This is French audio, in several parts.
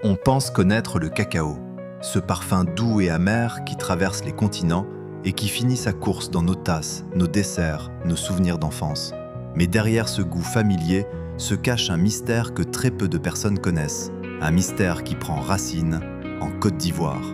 On pense connaître le cacao, ce parfum doux et amer qui traverse les continents et qui finit sa course dans nos tasses, nos desserts, nos souvenirs d'enfance. Mais derrière ce goût familier se cache un mystère que très peu de personnes connaissent. Un mystère qui prend racine en Côte d'Ivoire.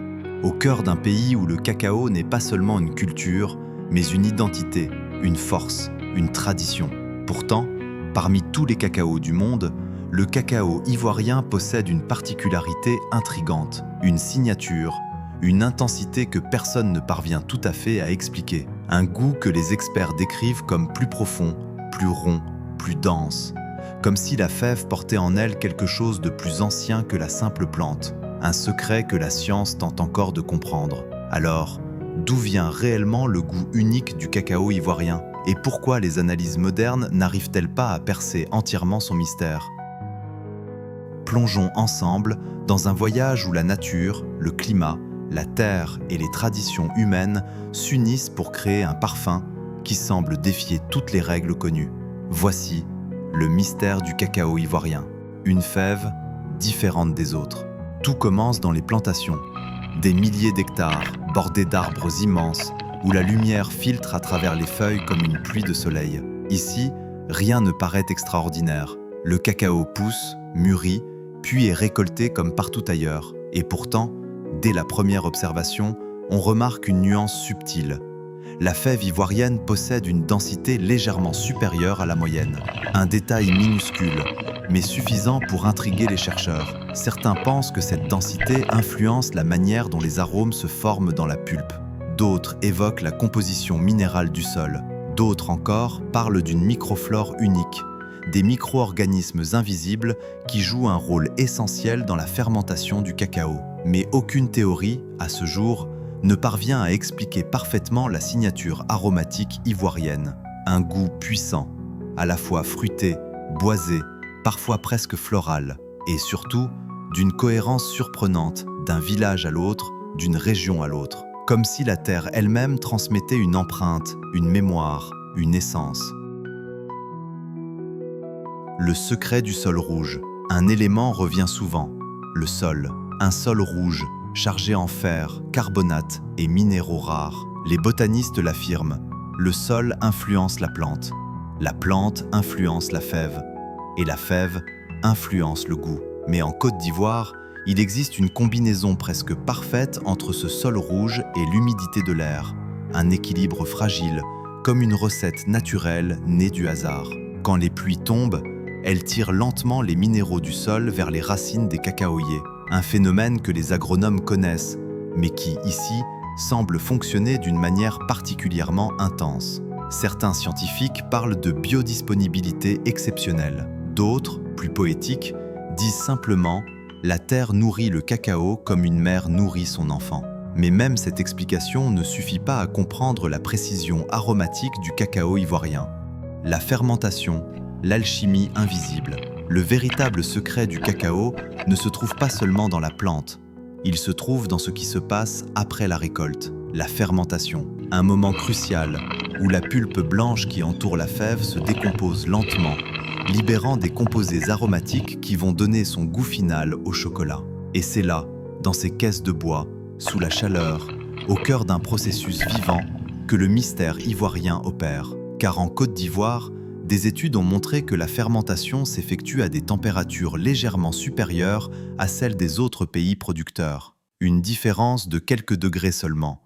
Au cœur d'un pays où le cacao n'est pas seulement une culture, mais une identité, une force, une tradition. Pourtant, parmi tous les cacaos du monde, le cacao ivoirien possède une particularité intrigante, une signature, une intensité que personne ne parvient tout à fait à expliquer. Un goût que les experts décrivent comme plus profond, plus rond, plus dense. Comme si la fève portait en elle quelque chose de plus ancien que la simple plante. Un secret que la science tente encore de comprendre. Alors, d'où vient réellement le goût unique du cacao ivoirien? Et pourquoi les analyses modernes n'arrivent-elles pas à percer entièrement son mystère? Plongeons ensemble dans un voyage où la nature, le climat, la terre et les traditions humaines s'unissent pour créer un parfum qui semble défier toutes les règles connues. Voici le mystère du cacao ivoirien. Une fève différente des autres. Tout commence dans les plantations. Des milliers d'hectares, bordés d'arbres immenses, où la lumière filtre à travers les feuilles comme une pluie de soleil. Ici, rien ne paraît extraordinaire. Le cacao pousse, mûrit, puis est récolté comme partout ailleurs. Et pourtant, dès la première observation, on remarque une nuance subtile. La fève ivoirienne possède une densité légèrement supérieure à la moyenne. Un détail minuscule, mais suffisant pour intriguer les chercheurs. Certains pensent que cette densité influence la manière dont les arômes se forment dans la pulpe. D'autres évoquent la composition minérale du sol. D'autres encore parlent d'une microflore unique, des micro-organismes invisibles qui jouent un rôle essentiel dans la fermentation du cacao. Mais aucune théorie, à ce jour, ne parvient à expliquer parfaitement la signature aromatique ivoirienne. Un goût puissant, à la fois fruité, boisé, parfois presque floral, et surtout d'une cohérence surprenante d'un village à l'autre, d'une région à l'autre. Comme si la terre elle-même transmettait une empreinte, une mémoire, une essence. Le secret du sol rouge. Un élément revient souvent, le sol. Un sol rouge, chargé en fer, carbonate et minéraux rares. Les botanistes l'affirment, le sol influence la plante influence la fève, et la fève influence le goût. Mais en Côte d'Ivoire, il existe une combinaison presque parfaite entre ce sol rouge et l'humidité de l'air, un équilibre fragile, comme une recette naturelle née du hasard. Quand les pluies tombent, elles tirent lentement les minéraux du sol vers les racines des cacaoyers, un phénomène que les agronomes connaissent, mais qui, ici, semble fonctionner d'une manière particulièrement intense. Certains scientifiques parlent de biodisponibilité exceptionnelle. D'autres, plus poétiques, disent simplement « la terre nourrit le cacao comme une mère nourrit son enfant ». Mais même cette explication ne suffit pas à comprendre la précision aromatique du cacao ivoirien. La fermentation, l'alchimie invisible. Le véritable secret du cacao ne se trouve pas seulement dans la plante. Il se trouve dans ce qui se passe après la récolte, la fermentation. Un moment crucial où la pulpe blanche qui entoure la fève se décompose lentement, libérant des composés aromatiques qui vont donner son goût final au chocolat. Et c'est là, dans ces caisses de bois, sous la chaleur, au cœur d'un processus vivant, que le mystère ivoirien opère. Car en Côte d'Ivoire, des études ont montré que la fermentation s'effectue à des températures légèrement supérieures à celles des autres pays producteurs. Une différence de quelques degrés seulement,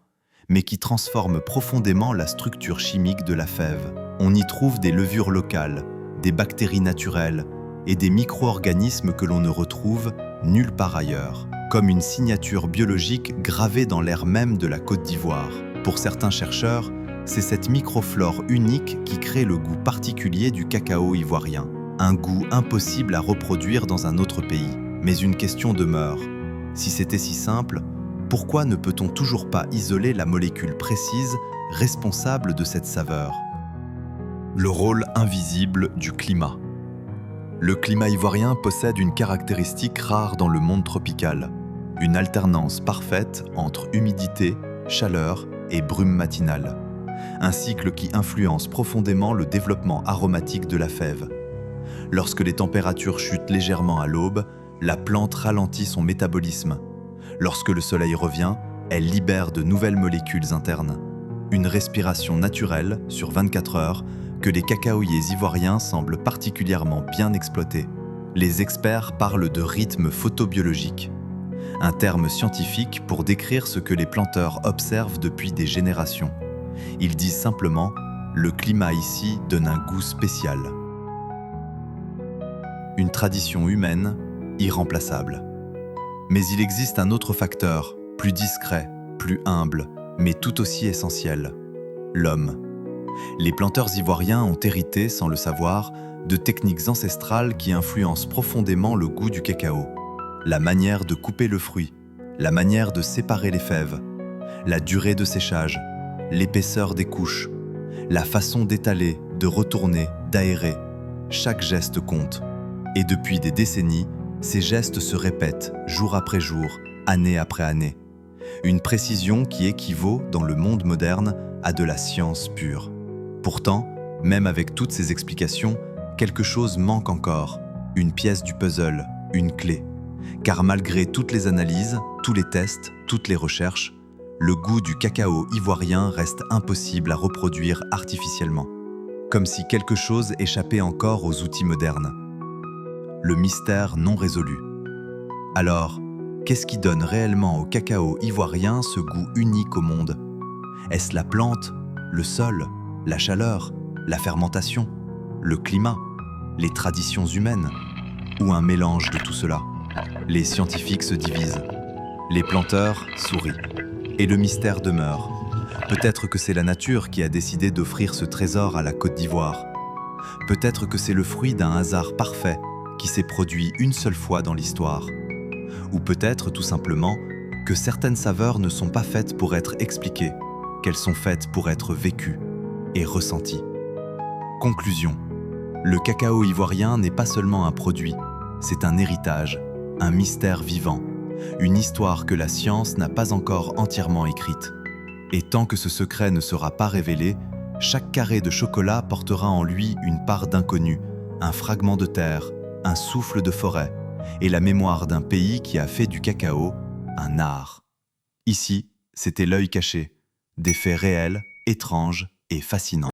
mais qui transforme profondément la structure chimique de la fève. On y trouve des levures locales, des bactéries naturelles et des micro-organismes que l'on ne retrouve nulle part ailleurs, comme une signature biologique gravée dans l'air même de la Côte d'Ivoire. Pour certains chercheurs, c'est cette microflore unique qui crée le goût particulier du cacao ivoirien. Un goût impossible à reproduire dans un autre pays. Mais une question demeure. Si c'était si simple, pourquoi ne peut-on toujours pas isoler la molécule précise responsable de cette saveur? Le rôle invisible du climat. Le climat ivoirien possède une caractéristique rare dans le monde tropical. Une alternance parfaite entre humidité, chaleur et brume matinale. Un cycle qui influence profondément le développement aromatique de la fève. Lorsque les températures chutent légèrement à l'aube, La plante ralentit son métabolisme. Lorsque le soleil revient, elle libère de nouvelles molécules internes. Une respiration naturelle, sur 24 heures, que les cacaoyers ivoiriens semblent particulièrement bien exploiter. Les experts parlent de rythme photobiologique, un terme scientifique pour décrire ce que les planteurs observent depuis des générations. Ils disent simplement « le climat ici donne un goût spécial ». Une tradition humaine irremplaçable. Mais il existe un autre facteur, plus discret, plus humble, mais tout aussi essentiel, l'homme. Les planteurs ivoiriens ont hérité, sans le savoir, de techniques ancestrales qui influencent profondément le goût du cacao. La manière de couper le fruit, la manière de séparer les fèves, la durée de séchage, l'épaisseur des couches, la façon d'étaler, de retourner, d'aérer. Chaque geste compte. Et depuis des décennies, ces gestes se répètent jour après jour, année après année. Une précision qui équivaut, dans le monde moderne, à de la science pure. Pourtant, même avec toutes ces explications, quelque chose manque encore, une pièce du puzzle, une clé. Car malgré toutes les analyses, tous les tests, toutes les recherches, le goût du cacao ivoirien reste impossible à reproduire artificiellement. Comme si quelque chose échappait encore aux outils modernes. Le mystère non résolu. Alors, qu'est-ce qui donne réellement au cacao ivoirien ce goût unique au monde? Est-ce la plante, le sol, la chaleur, la fermentation, le climat, les traditions humaines, ou un mélange de tout cela? Les scientifiques se divisent, les planteurs sourient, et le mystère demeure. Peut-être que c'est la nature qui a décidé d'offrir ce trésor à la Côte d'Ivoire. Peut-être que c'est le fruit d'un hasard parfait qui s'est produit une seule fois dans l'histoire. Ou peut-être tout simplement que certaines saveurs ne sont pas faites pour être expliquées, qu'elles sont faites pour être vécues et ressenties. Conclusion. Le cacao ivoirien n'est pas seulement un produit, c'est un héritage, un mystère vivant, une histoire que la science n'a pas encore entièrement écrite. Et tant que ce secret ne sera pas révélé, chaque carré de chocolat portera en lui une part d'inconnu, un fragment de terre, un souffle de forêt, et la mémoire d'un pays qui a fait du cacao un art. Ici, c'était l'œil caché, des faits réels, étranges et fascinants.